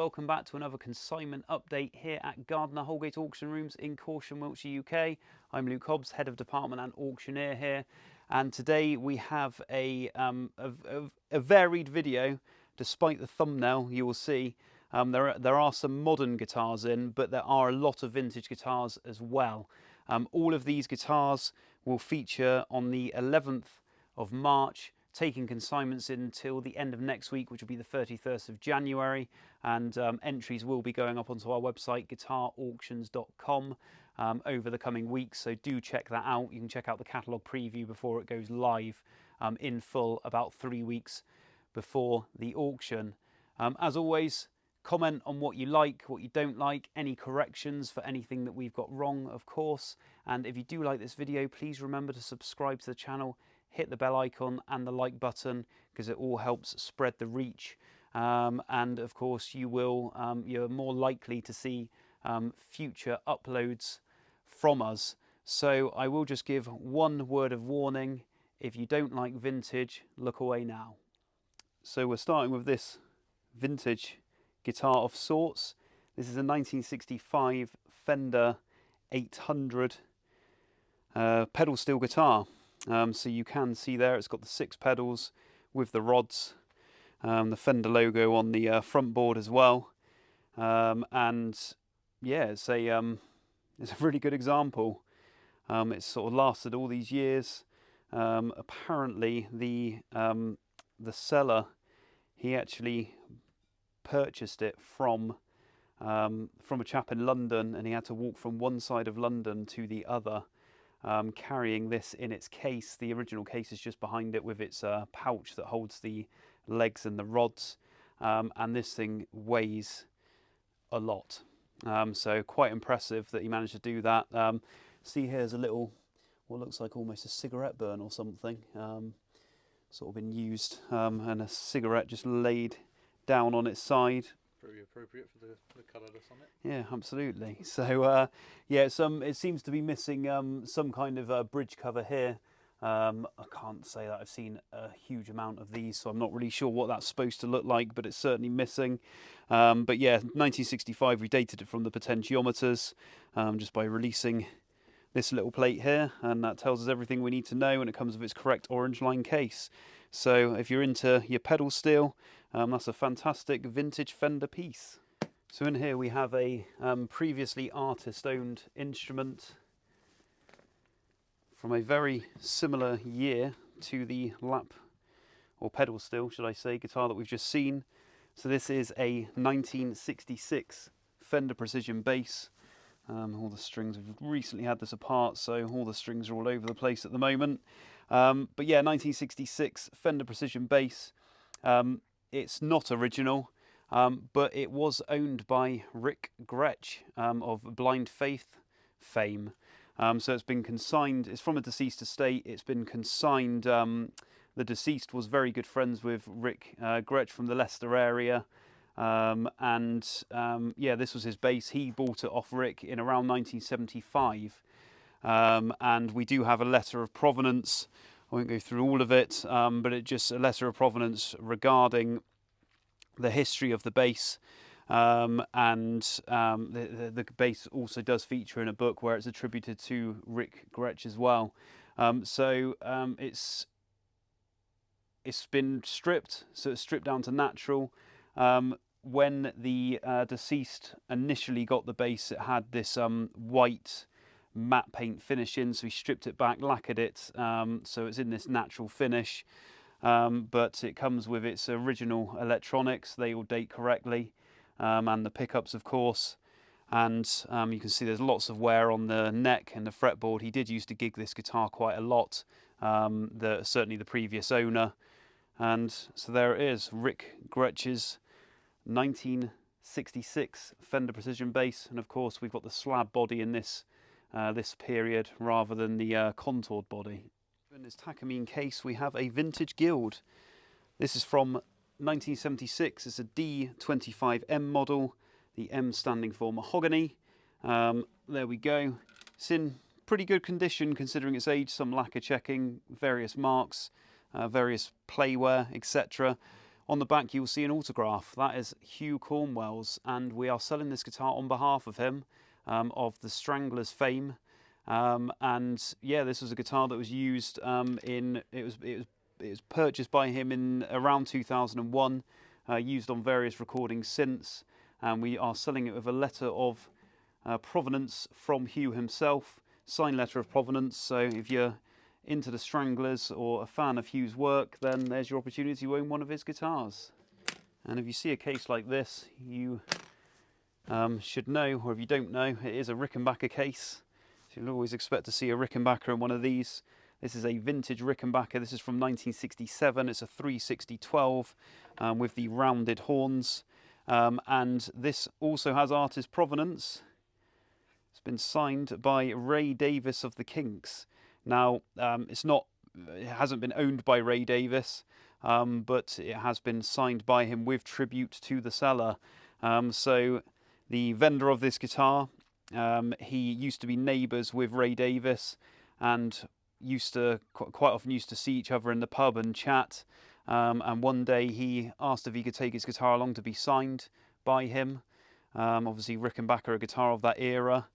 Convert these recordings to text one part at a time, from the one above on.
welcome back to another consignment update here at Gardner Holgate Auction Rooms in Corsham, Wiltshire, UK. I'm Luke Hobbs, Head of Department and Auctioneer here, and today we have a varied video. Despite the thumbnail, you will see there are some modern guitars in, but there are a lot of vintage guitars as well. All of these guitars will feature on the 11th of March, taking consignments in until the end of next week, which will be the 31st of January, and entries will be going up onto our website guitarauctions.com over the coming weeks, so do check that out. You can check out the catalogue preview before it goes live in full about 3 weeks before the auction. As always, comment on what you like, what you don't like, any corrections for anything that we've got wrong, of course. And if you do like this video, please remember to subscribe to the channel, hit the bell icon and the like button, because it all helps spread the reach. And of course, you're more likely to see future uploads from us. So I will just give one word of warning: if you don't like vintage, look away now. So we're starting with this vintage guitar of sorts. This is a 1965 Fender 800 pedal steel guitar. So you can see there it's got the 6 pedals with the rods, the Fender logo on the front board as well, and yeah, it's a really good example. It's sort of lasted all these years. Apparently the seller, he actually purchased it from a chap in London, and he had to walk from one side of London to the other, carrying this in its case. The original case is just behind it with its pouch that holds the legs and the rods, and this thing weighs a lot. So quite impressive that he managed to do that. See, here's a little, what looks like almost a cigarette burn or something, sort of been used, and a cigarette just laid down on its side. Pretty appropriate for the colour that's on it. Yeah, absolutely. So yeah, it seems to be missing some kind of bridge cover here. I can't say that I've seen a huge amount of these, so I'm not really sure what that's supposed to look like, but it's certainly missing. But yeah, 1965, we dated it from the potentiometers just by releasing this little plate here, and that tells us everything we need to know, and it comes with its correct orange line case. So if you're into your pedal steel, that's a fantastic vintage Fender piece. So in here we have a previously artist-owned instrument from a very similar year to the lap, or pedal steel, should I say, guitar that we've just seen. So this is a 1966 Fender Precision bass. All the strings, have recently had this apart, so all the strings are all over the place at the moment. But yeah, 1966 Fender Precision bass. It's not original, but it was owned by Gretch of Blind Faith fame. So it's been consigned, it's from a deceased estate, it's been consigned. The deceased was very good friends with Gretch from the Leicester area. Yeah, this was his bass. He bought it off Rick in around 1975. And we do have a letter of provenance. I won't go through all of it, but it's just a letter of provenance regarding the history of the bass. The bass also does feature in a book where it's attributed to Gretch as well. It's been stripped, so it's stripped down to natural. When the deceased initially got the bass, it had this white matte paint finish in, so he stripped it back, lacquered it, so it's in this natural finish. But it comes with its original electronics, they all date correctly, and the pickups, of course. And you can see there's lots of wear on the neck and the fretboard. He did used to gig this guitar quite a lot, certainly the previous owner. And so there it is, Gretsch's 1966 Fender Precision bass, and of course we've got the slab body in this period rather than the contoured body. In this Takamine case we have a vintage Guild. This is from 1976. It's a D25M model, the M standing for mahogany. There we go. It's in pretty good condition considering its age, some lacquer checking, various marks, various playwear, etc. On the back you'll see an autograph. That is Hugh Cornwell's, and we are selling this guitar on behalf of him, of the Stranglers fame. And yeah, this was a guitar that was used it was purchased by him in around 2001, used on various recordings since, and we are selling it with a letter of provenance from Hugh himself, signed letter of provenance. So if you're into the Stranglers or a fan of Hugh's work, then there's your opportunity to own one of his guitars. And if you see a case like this, you should know, or if you don't know, it is a Rickenbacker case. So you'll always expect to see a Rickenbacker in one of these. This is a vintage Rickenbacker. This is from 1967. It's a 360-12 with the rounded horns. And this also has artist provenance. It's been signed by Ray Davies of the Kinks. Now, it hasn't been owned by Ray Davies, but it has been signed by him with tribute to the seller. So the vendor of this guitar, he used to be neighbours with Ray Davies, and quite often used to see each other in the pub and chat. And one day he asked if he could take his guitar along to be signed by him. Obviously Rickenbacker, a guitar of that era.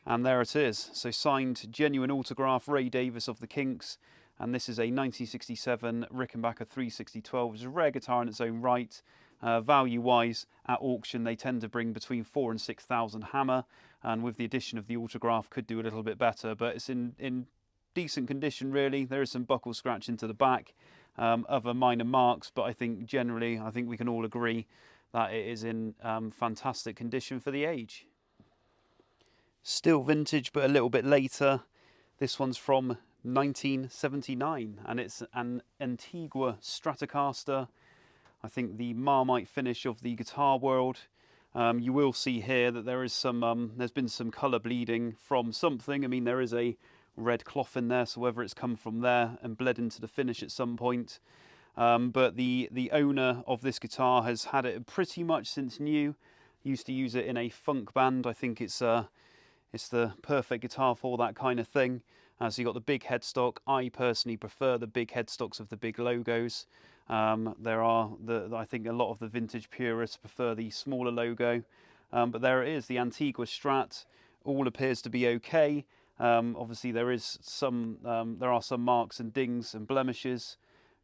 And there it is. So signed, genuine autograph, Ray Davies of the Kinks. And this is a 1967 Rickenbacker 360-12. It's a rare guitar in its own right. Value-wise, at auction, they tend to bring between 4,000 and 6,000 hammer. And with the addition of the autograph, could do a little bit better. But it's in decent condition, really. There is some buckle scratch into the back, other minor marks. But I think generally, we can all agree that it is in fantastic condition for the age. Still vintage, but a little bit later. This one's from 1979, and it's an Antigua Stratocaster. I think the Marmite finish of the guitar world. You will see here that there is some, there's been some colour bleeding from something. I mean, there is a red cloth in there, so whether it's come from there and bled into the finish at some point. But the owner of this guitar has had it pretty much since new. Used to use it in a funk band. I think it's the perfect guitar for that kind of thing. So you've got the big headstock. I personally prefer the big headstocks of the big logos. I think a lot of the vintage purists prefer the smaller logo. But there it is, the Antigua Strat. All appears to be okay. Obviously there are some marks and dings and blemishes.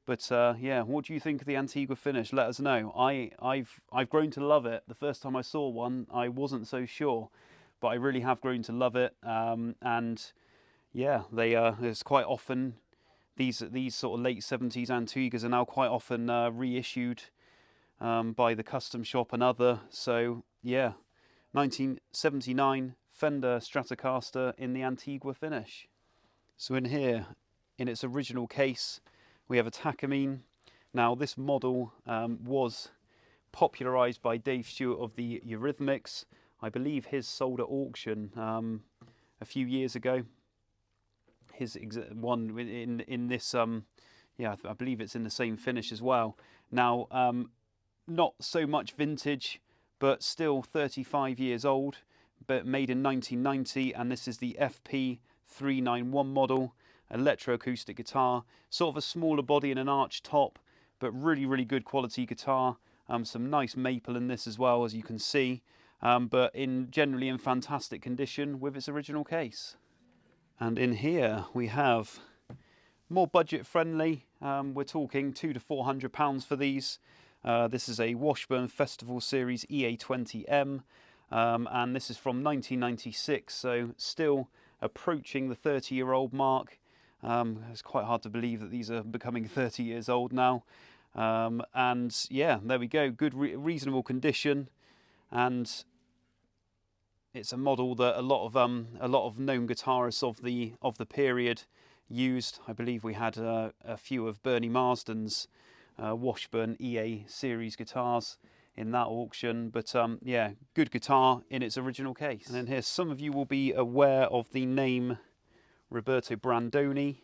But yeah, what do you think of the Antigua finish? Let us know. I've grown to love it. The first time I saw one, I wasn't so sure. But I really have grown to love it, and yeah, it's quite often these sort of late 70s Antiguas are now quite often reissued by the custom shop and other. So yeah, 1979 Fender Stratocaster in the Antigua finish. So in here, in its original case, we have a Takamine. Now this model was popularised by Dave Stewart of the Eurythmics. I believe his sold at auction a few years ago. His one in this, yeah, I believe it's in the same finish as well. Now, not so much vintage, but still 35 years old, but made in 1990, and this is the FP-391 model, electroacoustic guitar, sort of a smaller body and an arch top, but really, really good quality guitar. Some nice maple in this as well, as you can see. But generally in fantastic condition with its original case. And in here we have more budget friendly. We're talking £200 to £400 for these. This is a Washburn Festival Series EA-20M, and this is from 1996, so still approaching the 30-year-old mark. It's quite hard to believe that these are becoming 30 years old now. And yeah, there we go, good reasonable condition. And it's a model that a lot of known guitarists of the period used. I believe we had a few of Bernie Marsden's Washburn EA series guitars in that auction. But yeah, good guitar in its original case. And then here, some of you will be aware of the name Roberto Brandoni,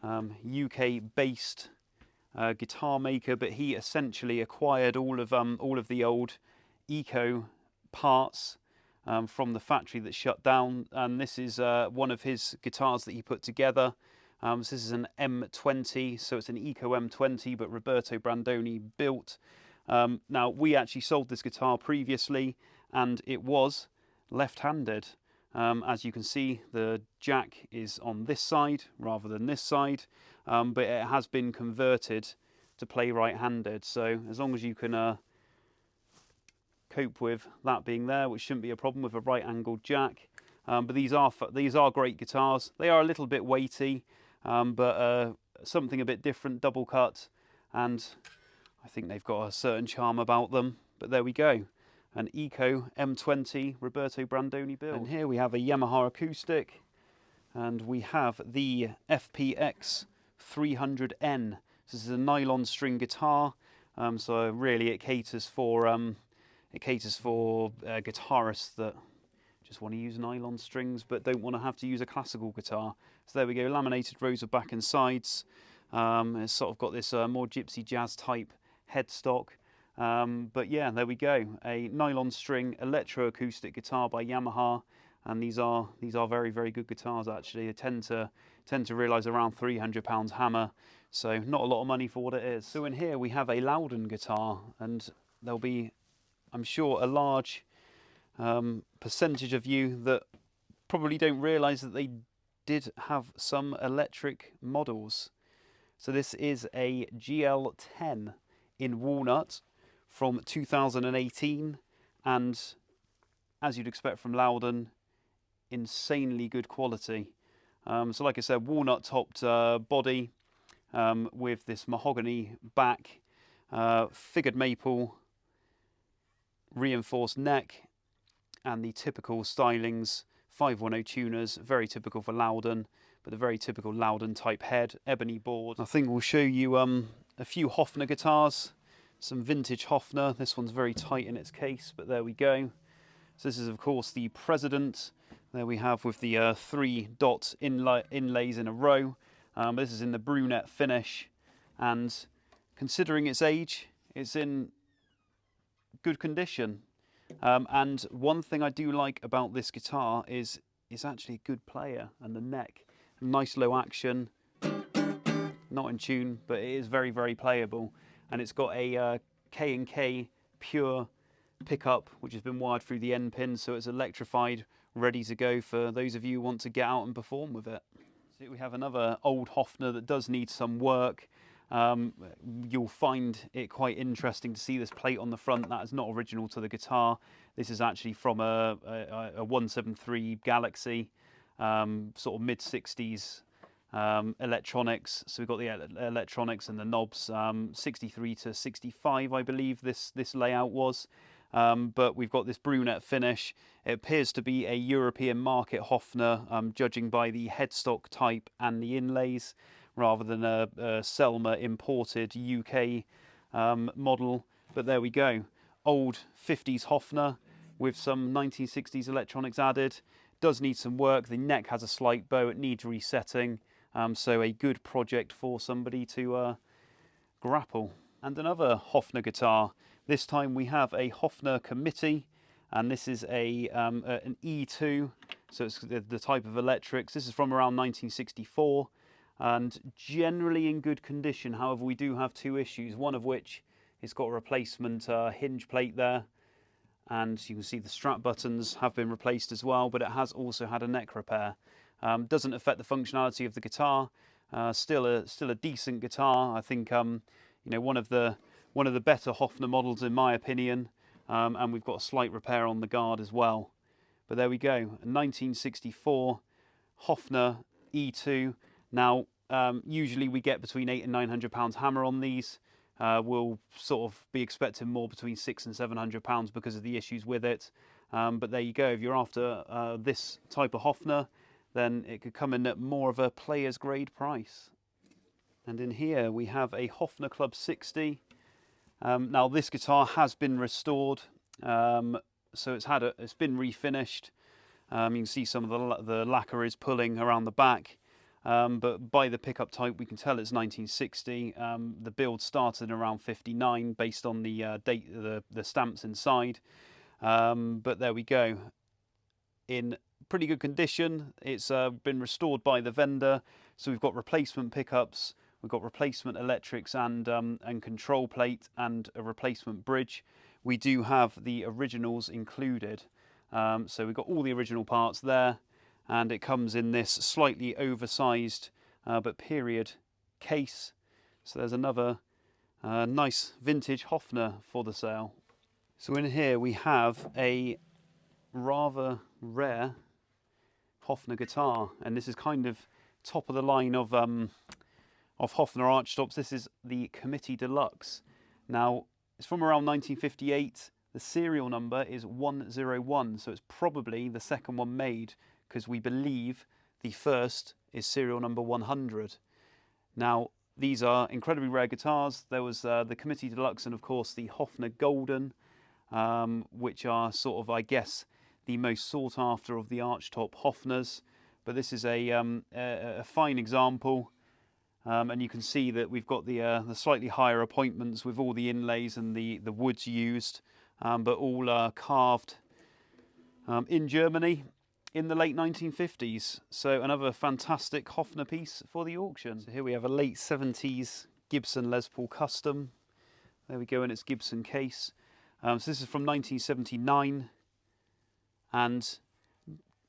UK-based guitar maker, but he essentially acquired all of the old Eco parts from the factory that shut down, and this is one of his guitars that he put together. So this is an M20, so it's an Eco M20, but Roberto Brandoni built. Now, we actually sold this guitar previously, and it was left-handed. As you can see, the jack is on this side rather than this side, but it has been converted to play right-handed. So as long as you can cope with that being there, which shouldn't be a problem with a right-angled jack. But these are great guitars. They are a little bit weighty, but something a bit different, double cut, and I think they've got a certain charm about them. But there we go. An Eco M20 Roberto Brandoni build. And here we have a Yamaha Acoustic, and we have the FPX-300N. This is a nylon string guitar, so really it caters for guitarists that just want to use nylon strings but don't want to have to use a classical guitar. So there we go, laminated rows of back and sides. It's sort of got this more gypsy jazz type headstock. But yeah, there we go, a nylon string electroacoustic guitar by Yamaha, and these are very, very good guitars actually. They tend to realise around £300 hammer, so not a lot of money for what it is. So in here we have a Lowden guitar, and there'll be, I'm sure, a large percentage of you that probably don't realise that they did have some electric models. So this is a GL10 in Walnut from 2018, and as you'd expect from Lowden, insanely good quality. So like I said, walnut topped body with this mahogany back, figured maple reinforced neck, and the typical stylings, 510 tuners, very typical for Lowden, but a very typical Lowden type head, ebony board. I think we'll show you a few Hofner guitars, some vintage Hofner. This one's very tight in its case, but there we go. So this is of course the President. There we have with the 3 dot inlays in a row. This is in the brunette finish, and considering its age, it's in good condition. And one thing I do like about this guitar is it's actually a good player, and the neck, nice low action, not in tune, but it is very, very playable. And it's got a K&K pure pickup, which has been wired through the end pin, so it's electrified, ready to go for those of you who want to get out and perform with it. So we have another old Hofner that does need some work. You'll find it quite interesting to see this plate on the front. That is not original to the guitar. This is actually from a 173 Galaxy, sort of mid-60s electronics. So we've got the electronics and the knobs, 63 to 65 I believe this layout was. But we've got this brunette finish. It appears to be a European market Hofner, judging by the headstock type and the inlays, rather than a Selmer imported UK model. But there we go, old 50s Hofner with some 1960s electronics added. Does need some work. The neck has a slight bow, it needs resetting. So a good project for somebody to grapple. And another Hofner guitar. This time we have a Hofner Committee, and this is an E2, so it's the type of electrics. This is from around 1964, and generally in good condition. However, we do have 2 issues, one of which it's got a replacement hinge plate there, and you can see the strap buttons have been replaced as well, but it has also had a neck repair. Doesn't affect the functionality of the guitar. Still a decent guitar. I think you know, one of the better Hofner models in my opinion, and we've got a slight repair on the guard as well. But there we go, a 1964 Hofner E2. Now usually we get between £800 and £900 hammer on these. We'll sort of be expecting more between £600 and £700 because of the issues with it. But there you go, if you're after this type of Hofner, then it could come in at more of a player's grade price. And in here we have a Hofner Club 60. Now this guitar has been restored, so it's been refinished. You can see some of the lacquer is pulling around the back, but by the pickup type we can tell it's 1960. The build started around 59 based on the date, the stamps inside. But there we go, in pretty good condition. It's been restored by the vendor, so we've got replacement pickups, we've got replacement electrics and control plate and a replacement bridge. We do have the originals included, so we've got all the original parts there, and it comes in this slightly oversized but period case. So there's another nice vintage Hofner for the sale. So in here we have a rather rare Hofner guitar, and this is kind of top of the line of Hofner archtops. This is the Committee Deluxe. Now, it's from around 1958. The serial number is 101, so it's probably the second one made, because we believe the first is serial number 100. Now, these are incredibly rare guitars. There was the Committee Deluxe and, of course, the Hofner Golden, which are sort of, I guess, the most sought after of the archtop Hofners. But this is a fine example. And you can see that we've got the slightly higher appointments with all the inlays and the woods used, but all carved in Germany in the late 1950s. So another fantastic Hofner piece for the auction. So here we have a late 70s Gibson Les Paul Custom. There we go in its Gibson case. So this is from 1979, and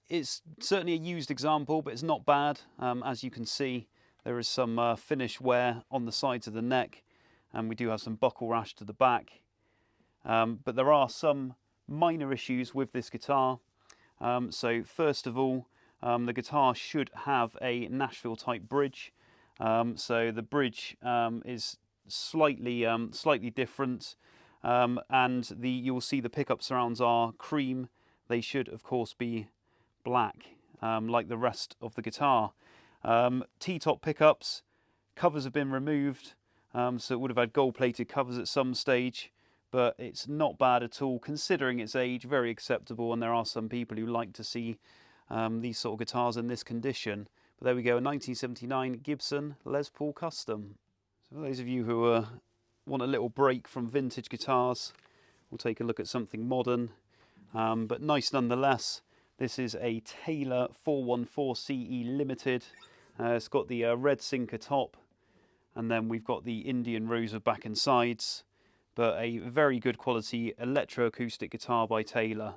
it's certainly a used example, but it's not bad. As you can see, there is some finish wear on the sides of the neck, and we do have some buckle rash to the back. But there are some minor issues with this guitar. So first of all, the guitar should have a Nashville type bridge. So the bridge is slightly different, and you will see the pickup surrounds are cream. They should of course be black, like the rest of the guitar. T-top pickups, covers have been removed, so it would have had gold-plated covers at some stage, but it's not bad at all considering its age, very acceptable, and there are some people who like to see these sort of guitars in this condition. But there we go, a 1979 Gibson Les Paul Custom. So for those of you who want a little break from vintage guitars, we'll take a look at something modern, but nice nonetheless. This is a Taylor 414 CE Limited. It's got the red sinker top, and then we've got the Indian rose of back and sides, but a very good quality electroacoustic guitar by Taylor.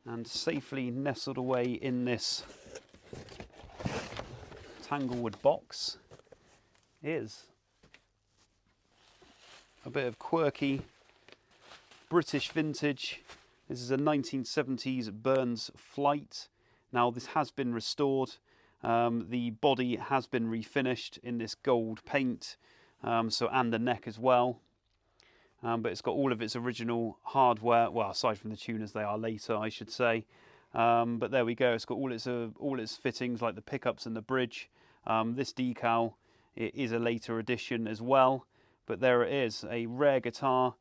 And safely nestled away in this tanglewood box is a bit of quirky British vintage. This is a 1970s Burns Flyte. Now this has been restored. The body has been refinished in this gold paint, and the neck as well. But it's got all of its original hardware, well, aside from the tuners, they are later, I should say. But there we go, it's got all its fittings, like the pickups and the bridge. This decal, it is a later addition as well, but there it is, a rare guitar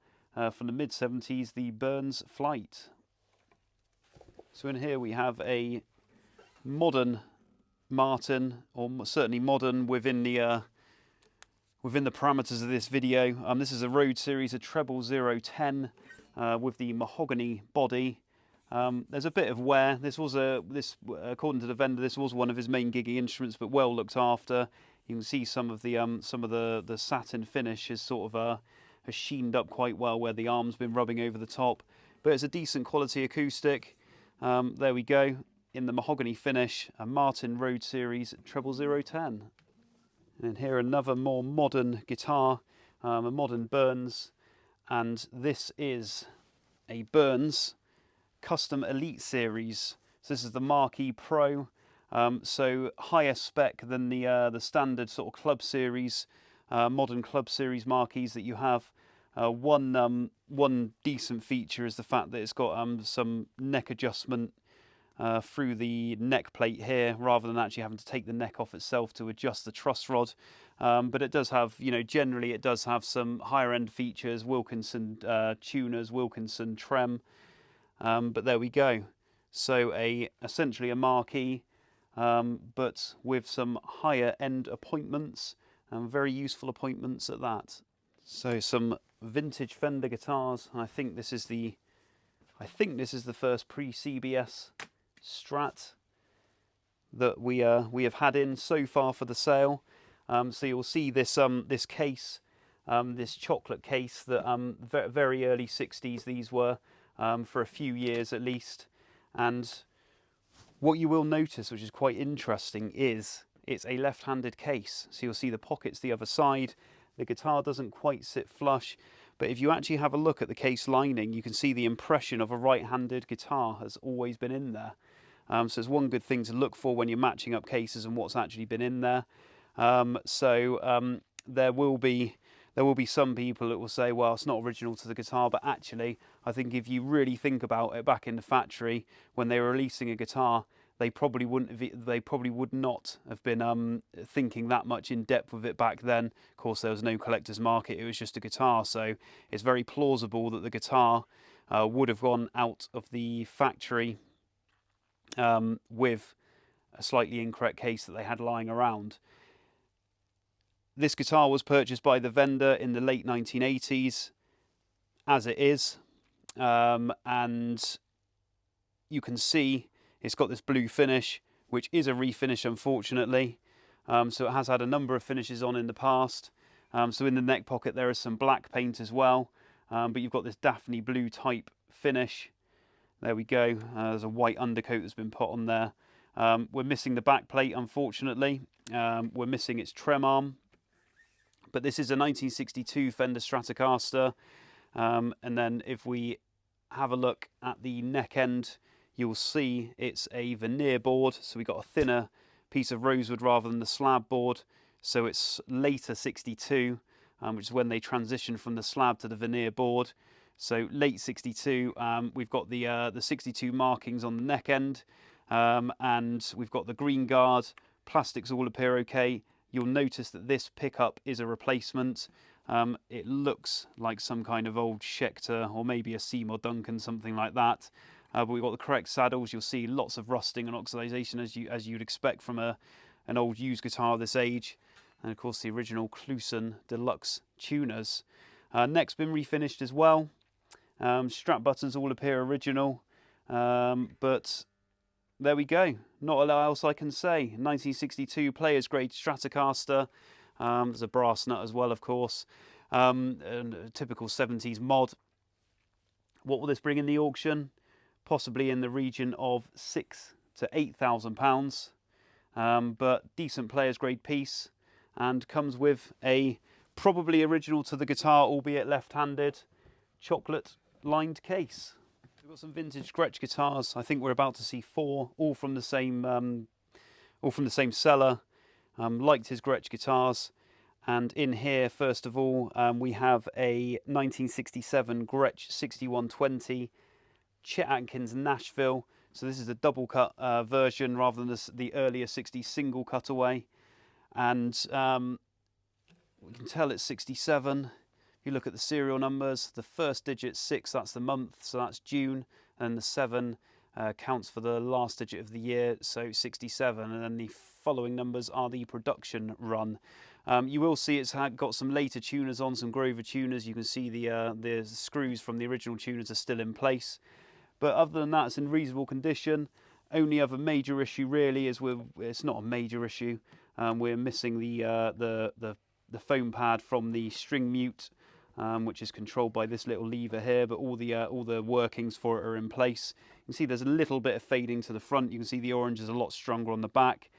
from the mid-70s, the Burns Flyte. So in here we have a modern Martin, or certainly modern within the parameters of this video. This is a Road Series, a treble 010 with the mahogany body. There's a bit of wear. This was according to the vendor, this was one of his main gigging instruments, but well looked after. You can see some of the satin finish is sort of has sheened up quite well where the arm's been rubbing over the top. But it's a decent quality acoustic. There we go, in the mahogany finish, a Martin Road Series treble 010. And here another more modern guitar, a modern Burns, and this is a Burns Custom Elite Series. So this is the Marquee Pro, so higher spec than the standard sort of Club Series, modern Club Series Marquees that you have. One decent feature is the fact that it's got some neck adjustment through the neck plate here, rather than actually having to take the neck off itself to adjust the truss rod. But it does have, generally it does have some higher end features, Wilkinson tuners, Wilkinson trem. But there we go. So essentially a Marquee, but with some higher end appointments, and very useful appointments at that. So some vintage Fender guitars, and I think this is the first pre-CBS Strat that we have had in so far for the sale. So you'll see this this case, this chocolate case that very early 60s these were, for a few years at least. And what you will notice, which is quite interesting, is it's a left-handed case. So you'll see the pockets the other side. The guitar doesn't quite sit flush, but if you actually have a look at the case lining, you can see the impression of a right-handed guitar has always been in there. So it's one good thing to look for when you're matching up cases and what's actually been in there. There will be some people that will say, well, it's not original to the guitar, but actually, I think if you really think about it, back in the factory when they were releasing a guitar, they probably would not have been thinking that much in depth with it back then. Of course, there was no collector's market; it was just a guitar, so it's very plausible that the guitar would have gone out of the factory with a slightly incorrect case that they had lying around. This guitar was purchased by the vendor in the late 1980s, as it is, and you can see it's got this blue finish, which is a refinish, unfortunately. So it has had a number of finishes on in the past. So in the neck pocket there is some black paint as well, but you've got this Daphne blue type finish. There we go. There's a white undercoat that's been put on there. We're missing the back plate, unfortunately. We're missing its trem arm. But this is a 1962 Fender Stratocaster. And then if we have a look at the neck end, you'll see it's a veneer board. So we got a thinner piece of rosewood rather than the slab board. So it's later 62, which is when they transitioned from the slab to the veneer board. So late 62, we've got the 62 markings on the neck end, and we've got the green guard. Plastics all appear okay. You'll notice that this pickup is a replacement. It looks like some kind of old Schecter or maybe a Seymour Duncan, something like that. But we've got the correct saddles. You'll see lots of rusting and oxidation as you'd expect from an old used guitar of this age. And of course the original Kluson Deluxe tuners. Neck's been refinished as well. Strap buttons all appear original, but there we go. Not a lot else I can say. 1962 player's grade Stratocaster. There's a brass nut as well, of course. And a typical 70s mod. What will this bring in the auction? Possibly in the region of £6,000 to £8,000. But decent player's grade piece, and comes with a probably original to the guitar, albeit left-handed, chocolate lined case. We've got some vintage Gretsch guitars. I think we're about to see 4, all from the same seller. Liked his Gretsch guitars. And in here, first of all, we have a 1967 Gretsch 6120 Chet Atkins Nashville. So this is a double cut version rather than the earlier 60s single cutaway. And we can tell it's 67. If you look at the serial numbers, the first digit's 6, that's the month, so that's June, and the 7 counts for the last digit of the year, so 67, and then the following numbers are the production run. You will see it's got some later tuners on, some Grover tuners. You can see the screws from the original tuners are still in place, but other than that, it's in reasonable condition. Only other major issue really is it's not a major issue. We're missing the foam pad from the string mute, which is controlled by this little lever here, but all the workings for it are in place. You can see there's a little bit of fading to the front. You can see the orange is a lot stronger on the back.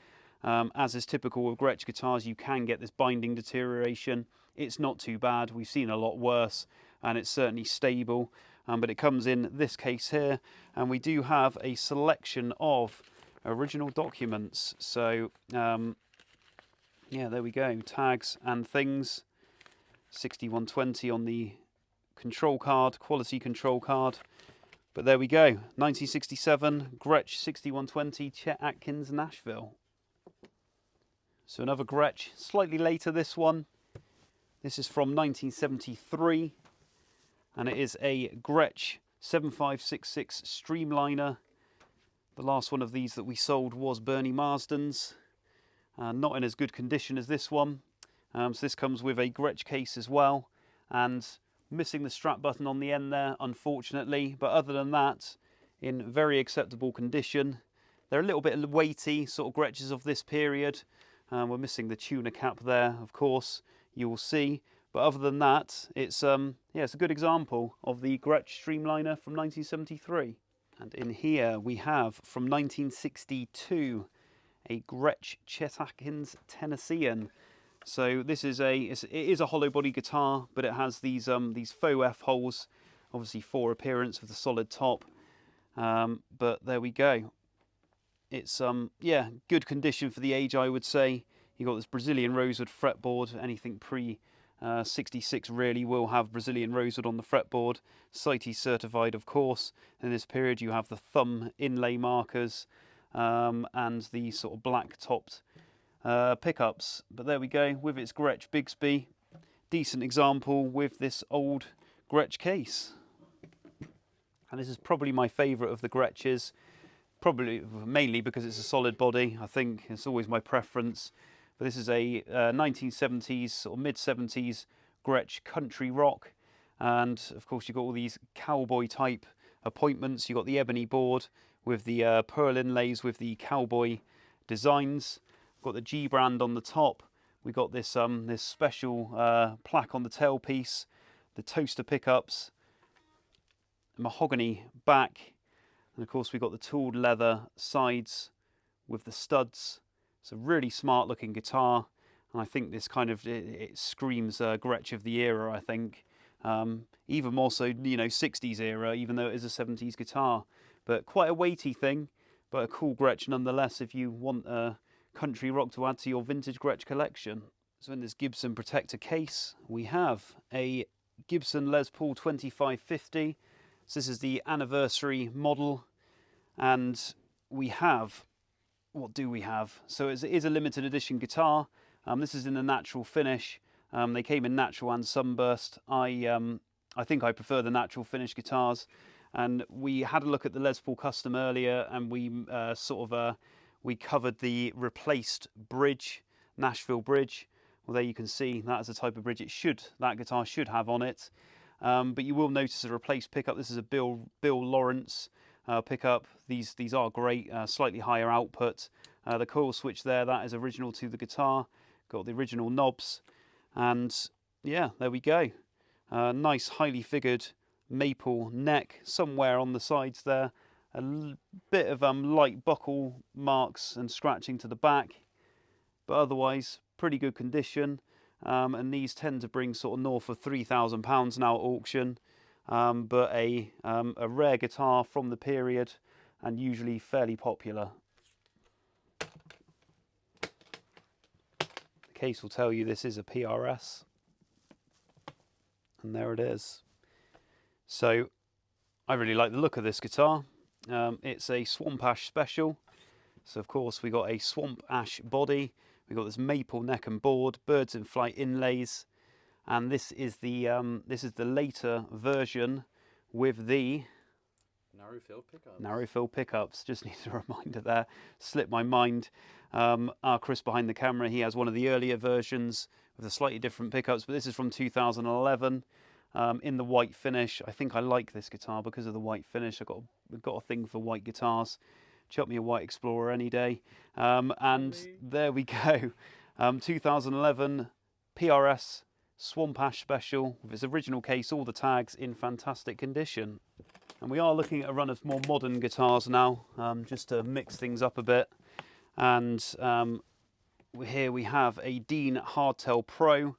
As is typical with Gretsch guitars, you can get this binding deterioration. It's not too bad. We've seen a lot worse, and it's certainly stable. But it comes in this case here, and we do have a selection of original documents. So yeah, there we go, tags and things. 6120 on the control card, quality control card. But there we go, 1967 Gretsch 6120 Chet Atkins Nashville. So another Gretsch, slightly later this one. This is from 1973, and it is a Gretsch 7566 Streamliner. The last one of these that we sold was Bernie Marsden's. Not in as good condition as this one. So this comes with a Gretsch case as well, and missing the strap button on the end there, unfortunately. But other than that, in very acceptable condition. They're a little bit weighty, sort of Gretches of this period. We're missing the tuner cap there, of course, you will see. But other than that, it's yeah, it's a good example of the Gretsch Streamliner from 1973. And in here we have from 1962 a Gretsch Tennessean. So this is it is a hollow body guitar, but it has these faux F holes, obviously for appearance with the solid top. But there we go. It's yeah, good condition for the age, I would say. You got this Brazilian rosewood fretboard. Anything pre 66 really will have Brazilian rosewood on the fretboard. CITES certified, of course. In this period, you have the thumb inlay markers and the sort of black topped pickups. But there we go, with its Gretsch Bigsby. Decent example with this old Gretsch case. And this is probably my favourite of the Gretches. Probably mainly because it's a solid body. I think it's always my preference. But this is a 1970s or mid-70s Gretsch Country Roc. And of course you've got all these cowboy type appointments. You've got the ebony board with the pearl inlays with the cowboy designs. We've got the G brand on the top. We've got this this special plaque on the tailpiece. The toaster pickups. Mahogany back. And of course we've got the tooled leather sides with the studs. It's a really smart looking guitar, and I think this kind of it screams Gretsch of the era, I think. Even more so, you know, 60s era, even though it is a 70s guitar. But quite a weighty thing, but a cool Gretsch nonetheless if you want a Country Roc to add to your vintage Gretsch collection. So in this Gibson Protector case we have a Gibson Les Paul 2550. So this is the anniversary model. And we have, what do we have? So it is a limited edition guitar. This is in a natural finish. They came in natural and sunburst. I think I prefer the natural finish guitars. And we had a look at the Les Paul Custom earlier, and we we covered the replaced bridge, Nashville bridge. Well, there you can see that is the type of bridge that guitar should have on it. But you will notice a replaced pickup. This is a Bill Lawrence pickup. These are great, slightly higher output. The coil switch there, that is original to the guitar. Got the original knobs, and yeah, there we go. Nice highly figured maple neck somewhere on the sides there. A bit of light buckle marks and scratching to the back, but otherwise pretty good condition. And these tend to bring sort of north of £3,000 now at auction. But a rare guitar from the period and usually fairly popular. The case will tell you this is a PRS, and there it is. So I really like the look of this guitar. It's a Swamp Ash Special. So of course we got a Swamp Ash body. We got this maple neck and board, Birds in Flight inlays. And this is the later version with the narrow fill pickups. Just need a reminder there, slipped my mind. Our Chris behind the camera, he has one of the earlier versions with the slightly different pickups, but this is from 2011 in the white finish. I think I like this guitar because of the white finish. I've got a thing for white guitars. Chuck me a White Explorer any day. And there we go. 2011 PRS Swamp Ash Special with its original case, all the tags in fantastic condition. And we are looking at a run of more modern guitars now, just to mix things up a bit. And here we have a Dean Hardtail Pro.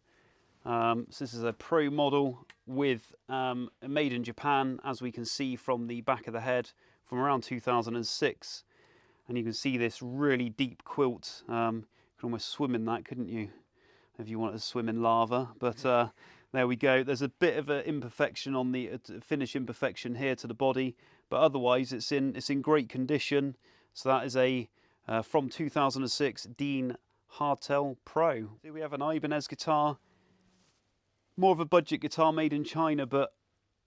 So this is a Pro model with made in Japan, as we can see from the back of the head, from around 2006. And you can see this really deep quilt. You could almost swim in that, couldn't you, if you wanted to swim in lava? But there we go. There's a bit of an imperfection on the finish imperfection here to the body, but otherwise it's in great condition. So that is a from 2006 Dean Hardtail Pro. Here we have an Ibanez guitar, more of a budget guitar made in China, but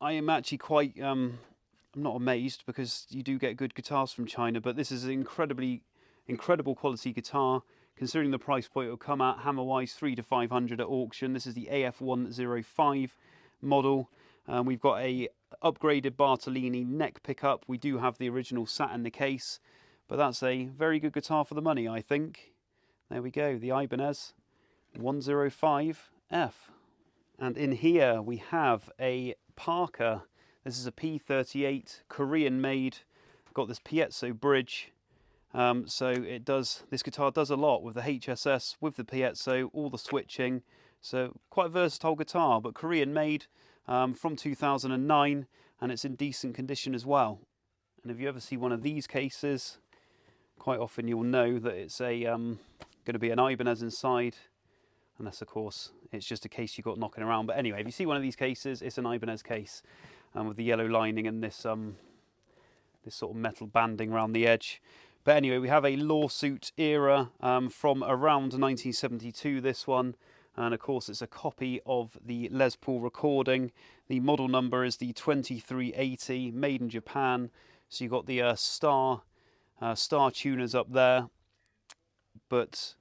I am actually quite I'm not amazed, because you do get good guitars from China, but this is an incredible quality guitar. Considering the price point it will come at, hammer-wise, 300 to 500 at auction. This is the AF-105 model. We've got a upgraded Bartolini neck pickup. We do have the original sat in the case, but that's a very good guitar for the money, I think. There we go, the Ibanez 105F. And in here we have a Parker. This is a P38, Korean made. Got this piezo bridge. So this guitar does a lot with the HSS, with the piezo, all the switching. So quite a versatile guitar, but Korean made, from 2009, and it's in decent condition as well. And if you ever see one of these cases, quite often you'll know that it's a going to be an Ibanez inside, unless of course it's just a case you got knocking around. But anyway, if you see one of these cases, it's an Ibanez case, with the yellow lining and this this sort of metal banding around the edge. But anyway, we have a lawsuit era from around 1972, this one. And of course, it's a copy of the Les Paul recording. The model number is the 2380, made in Japan. So you've got the star tuners up there. But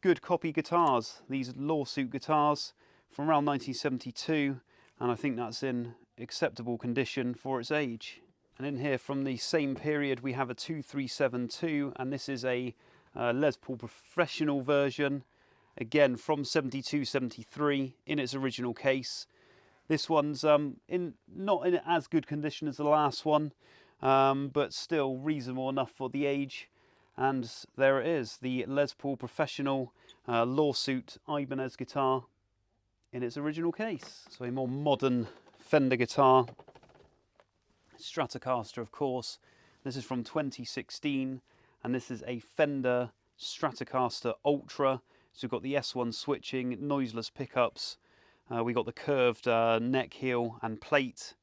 good copy guitars, these lawsuit guitars from around 1972. And I think that's in acceptable condition for its age. And in here from the same period we have a 2372, and this is a Les Paul professional version, again from 72-73 in its original case. This one's not in as good condition as the last one, but still reasonable enough for the age. And there it is, the Les Paul professional lawsuit Ibanez guitar in its original case. So a more modern Fender guitar. Stratocaster, of course. This is from 2016, and this is a Fender Stratocaster Ultra. So we've got the S1 switching, noiseless pickups. We got the curved neck, heel, and plate,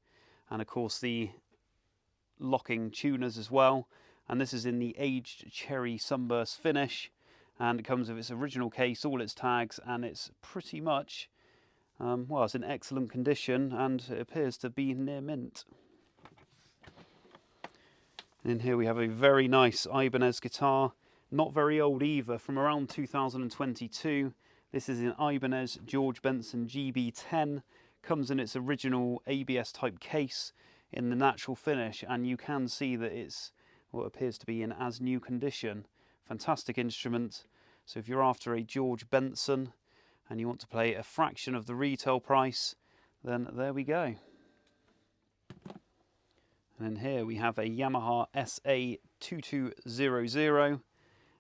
and of course the locking tuners as well. And this is in the aged cherry sunburst finish, and it comes with its original case, all its tags, and it's pretty much well, it's in excellent condition, and it appears to be near mint. In here we have a very nice Ibanez guitar, not very old either, from around 2022. This is an Ibanez George Benson GB10, comes in its original ABS type case in the natural finish, and you can see that it's what appears to be in as new condition. Fantastic instrument. So if you're after a George Benson and you want to pay a fraction of the retail price, then there we go. And in here we have a Yamaha SA2200,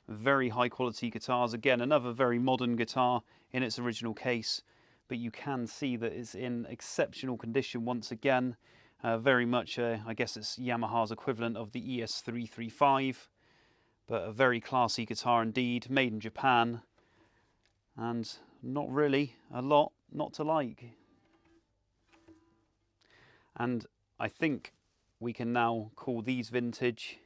very high quality guitars. Again, another very modern guitar in its original case, but you can see that it's in exceptional condition once again. Very much, I guess it's Yamaha's equivalent of the ES335, but a very classy guitar indeed, made in Japan, and not really a lot not to like. And I think we can now call these vintage,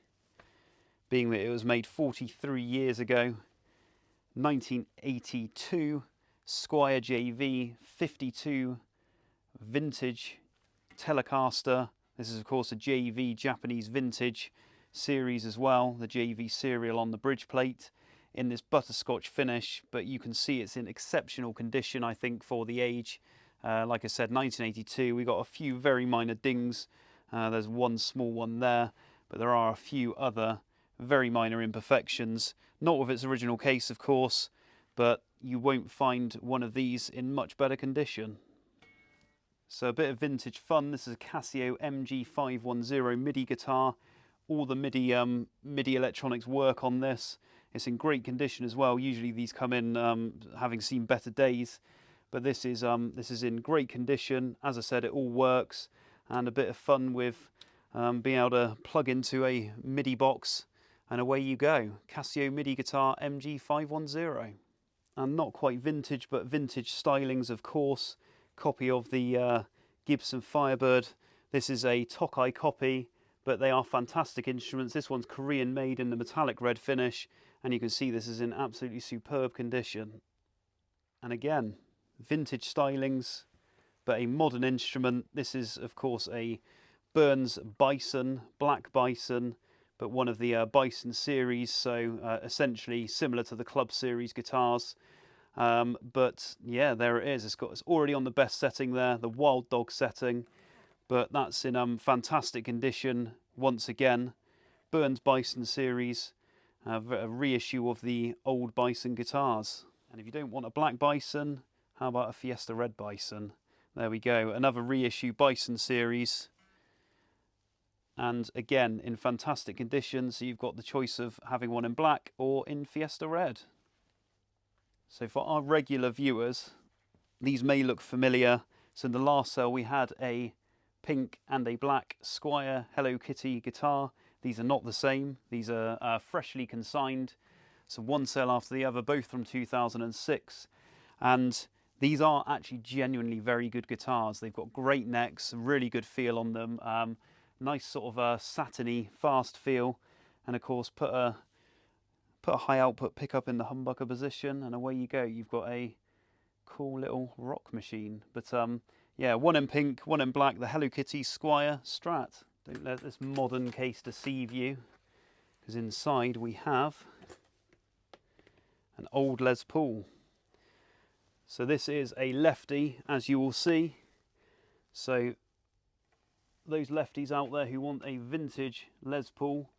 being that it was made 43 years ago. 1982 Squier JV 52 vintage Telecaster. This is of course a JV Japanese vintage series as well, the JV serial on the bridge plate in this butterscotch finish, but you can see it's in exceptional condition, I think, for the age. Like I said, 1982, we got a few very minor dings. There's one small one there, but there are a few other very minor imperfections. Not with its original case, of course, but you won't find one of these in much better condition. So a bit of vintage fun. This is a Casio MG-510 Midi guitar. All the MIDI electronics work on this. It's in great condition as well. Usually these come in having seen better days, but this is in great condition. As I said, it all works, and a bit of fun with being able to plug into a MIDI box, and away you go. Casio MIDI guitar MG-510. And not quite vintage, but vintage stylings, of course. Copy of the Gibson Firebird. This is a Tokai copy, but they are fantastic instruments. This one's Korean made in the metallic red finish, and you can see this is in absolutely superb condition. And again, vintage stylings, but a modern instrument. This is, of course, a Burns Bison, Black Bison, but one of the Bison series, so essentially similar to the Club series guitars. But yeah, there it is. It's already on the best setting there, the Wild Dog setting, but that's in fantastic condition once again. Burns Bison series, a reissue of the old Bison guitars. And if you don't want a black Bison, how about a Fiesta Red Bison? There we go, another reissue Bison series. And again, in fantastic condition, so you've got the choice of having one in black or in Fiesta Red. So for our regular viewers, these may look familiar. So in the last sale we had a pink and a black Squier Hello Kitty guitar. These are not the same, these are freshly consigned. So one sale after the other, both from 2006. And these are actually genuinely very good guitars. They've got great necks, really good feel on them. Nice sort of satiny, fast feel, and of course put a high output pickup in the humbucker position, and away you go. You've got a cool little rock machine. But yeah, one in pink, one in black, the Hello Kitty Squier Strat. Don't let this modern case deceive you, because inside we have an old Les Paul. So this is a lefty, as you will see. So those lefties out there who want a vintage Les Paul,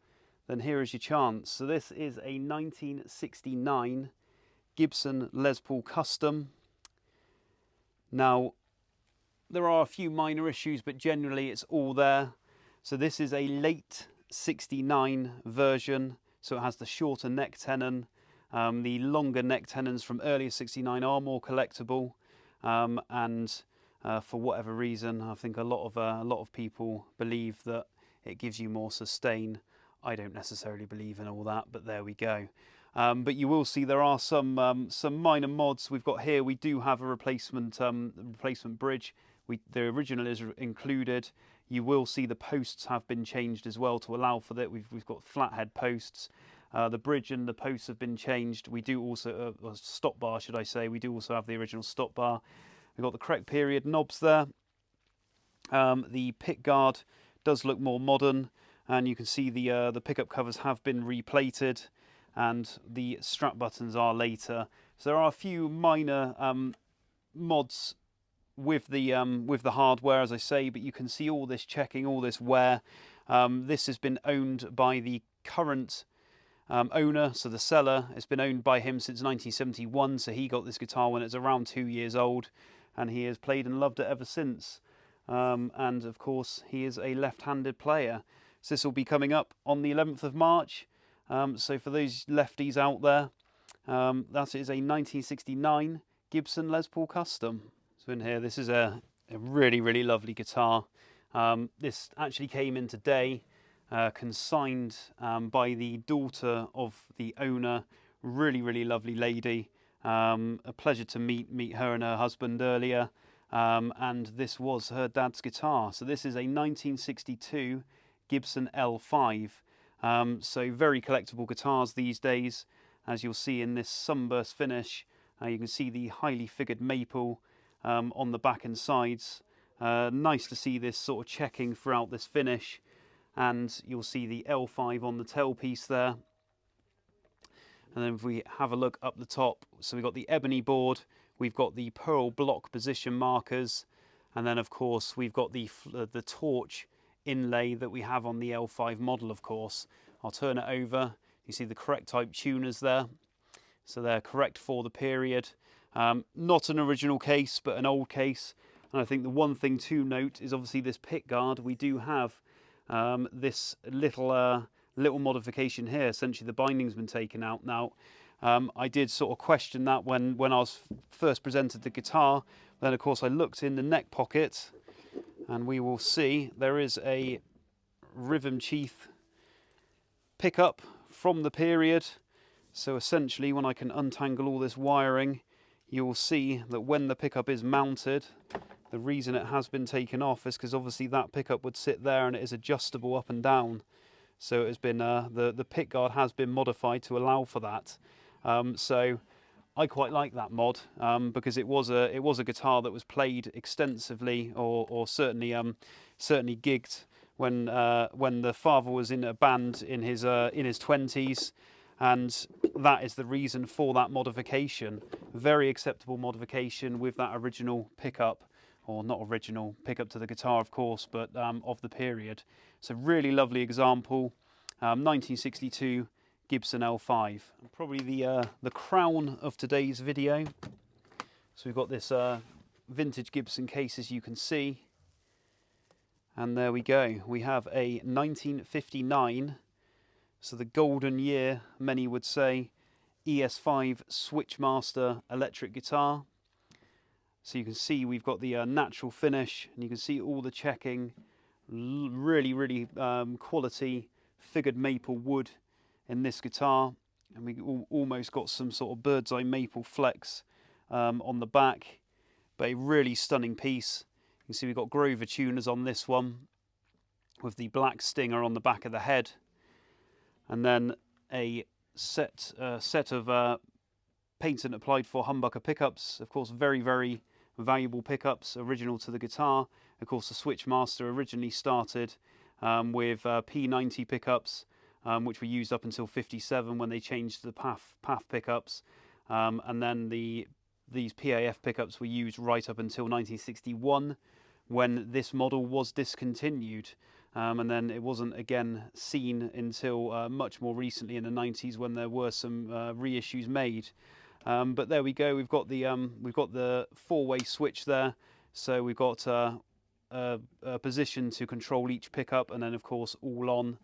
then here is your chance. So this is a 1969 Gibson Les Paul Custom. Now, there are a few minor issues, but generally it's all there. So this is a late 69 version, so it has the shorter neck tenon. The longer neck tenons from earlier 69 are more collectible, and for whatever reason, I think a lot of people believe that it gives you more sustain. I don't necessarily believe in all that, but there we go. But you will see there are some minor mods. We've got here. We do have a replacement bridge. The original is included. You will see the posts have been changed as well to allow for that. We've got flathead posts. The bridge and the posts have been changed. We do also stop bar, should I say? We do also have the original stop bar. We've got the correct period knobs there. The pick guard does look more modern, and you can see the pickup covers have been replated, and the strap buttons are later. So there are a few minor mods with the hardware, as I say, but you can see all this checking, all this wear. This has been owned by the current owner, so the seller. It's been owned by him since 1971, so he got this guitar when it was around 2 years old, and he has played and loved it ever since. And of course, he is a left-handed player. So this will be coming up on the 11th of March. So for those lefties out there, that is a 1969 Gibson Les Paul Custom. So in here, this is a really, really lovely guitar. This actually came in today, consigned by the daughter of the owner. Really, really lovely lady. A pleasure to meet her and her husband earlier. And this was her dad's guitar. So this is a 1962 Gibson L-5. So very collectible guitars these days. As you'll see in this sunburst finish, you can see the highly figured maple on the back and sides. Nice to see this sort of checking throughout this finish. And you'll see the L5 on the tailpiece there. And then if we have a look up the top, so we've got the ebony board, we've got the pearl block position markers, and then of course we've got the torch inlay that we have on the L5 model, of course. I'll turn it over. You see the correct type tuners there. So they're correct for the period. Not an original case, but an old case. And I think the one thing to note is obviously this pick guard. We do have this little modification here. Essentially the binding's been taken out now. I did sort of question that when I was first presented the guitar. Then of course I looked in the neck pocket, and we will see there is a rhythm sheath pickup from the period. So essentially when I can untangle all this wiring, you will see that when the pickup is mounted, the reason it has been taken off is because obviously that pickup would sit there and it is adjustable up and down. So it has been the pick guard has been modified to allow for that. So I quite like that mod because it was a guitar that was played extensively, or certainly gigged when the father was in a band in his 20s, and that is the reason for that modification. Very acceptable modification with that original pickup, or not original pickup to the guitar, of course, but of the period. It's a really lovely example. 1962 Gibson L-5. Probably the crown of today's video. So we've got this vintage Gibson case, as you can see. And there we go. We have a 1959, so the golden year, many would say, ES5 Switchmaster electric guitar. So you can see we've got the natural finish, and you can see all the checking, really quality figured maple wood in this guitar, and we almost got some sort of bird's eye maple flex on the back, but a really stunning piece. You can see we've got Grover tuners on this one with the black stinger on the back of the head, and then a set of painted and applied for humbucker pickups. Of course, very valuable pickups, original to the guitar. Of course, the Switchmaster originally started with P90 pickups, which were used up until 57 when they changed to the PAF pickups, and then these PAF pickups were used right up until 1961 when this model was discontinued, and then it wasn't again seen until much more recently in the 90s when there were some reissues made. But there we go. We've got the four-way switch there, so we've got a position to control each pickup, and then of course all on,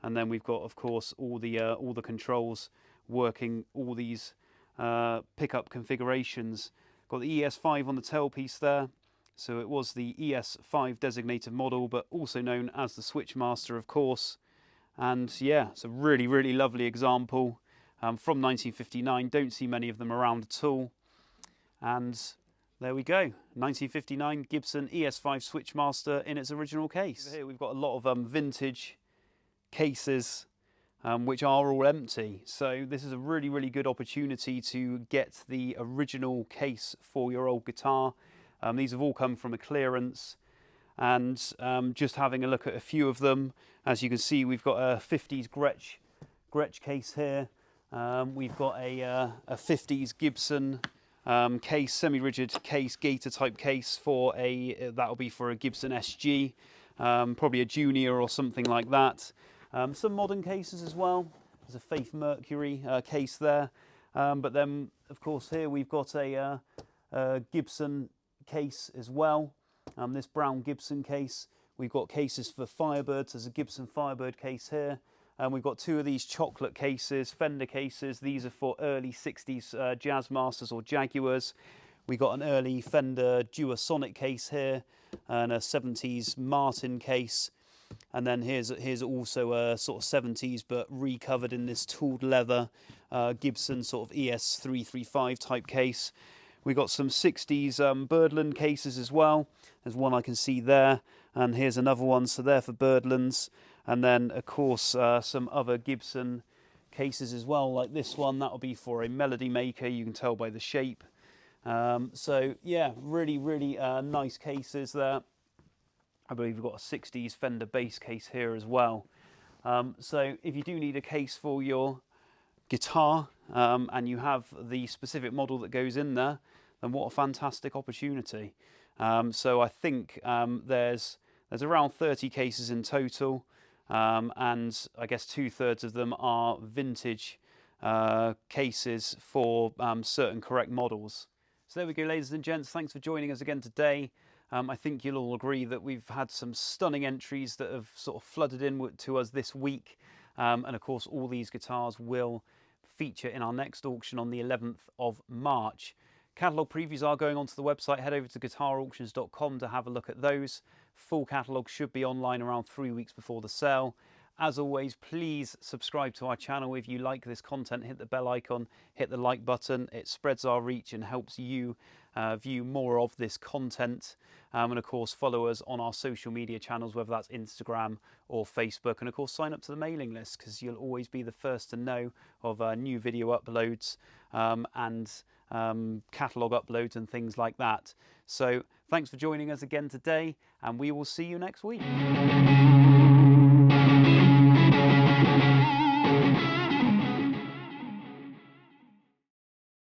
and then we've got of course all the controls working all these pickup configurations. Got the ES5 on the tailpiece there, so it was the ES5 designated model, but also known as the Switchmaster, of course. And yeah, it's a really lovely example. From 1959, don't see many of them around at all. And there we go, 1959 Gibson ES5 Switchmaster in its original case. Here we've got a lot of vintage cases which are all empty. So this is a really good opportunity to get the original case for your old guitar. These have all come from a clearance, and just having a look at a few of them, as you can see, we've got a 50s Gretsch case here. We've got a 50s Gibson case, semi-rigid case, gator type case for that'll be for a Gibson SG, probably a Junior or something like that. Some modern cases as well. There's a Faith Mercury case there, but then of course here we've got a Gibson case as well. This brown Gibson case. We've got cases for Firebirds. There's a Gibson Firebird case here. And we've got two of these chocolate cases, Fender cases. These are for early 60s Jazzmasters or Jaguars. We got an early Fender Duosonic case here, and a 70s Martin case. And then here's also a sort of 70s but recovered in this tooled leather Gibson sort of ES335 type case. We got some 60s Birdland cases as well. There's one I can see there, and here's another one. So they're for Birdlands. And then, of course, some other Gibson cases as well, like this one. That'll be for a Melody Maker. You can tell by the shape. So, yeah, really nice cases there. I believe we've got a 60s Fender bass case here as well. So if you do need a case for your guitar, and you have the specific model that goes in there, then what a fantastic opportunity. So I think there's around 30 cases in total. And I guess 2/3 of them are vintage cases for certain correct models. So there we go, ladies and gents. Thanks for joining us again today. I think you'll all agree that we've had some stunning entries that have sort of flooded in to us this week. And of course, all these guitars will feature in our next auction on the 11th of March. Catalogue previews are going onto the website. Head over to guitarauctions.com to have a look at those. Full catalogue should be online around 3 weeks before the sale. As always, please subscribe to our channel. If you like this content, hit the bell icon, hit the like button. It spreads our reach and helps you view more of this content. And of course, follow us on our social media channels, whether that's Instagram or Facebook. And of course, sign up to the mailing list, because you'll always be the first to know of new video uploads and catalogue uploads and things like that. So thanks for joining us again today, and we will see you next week.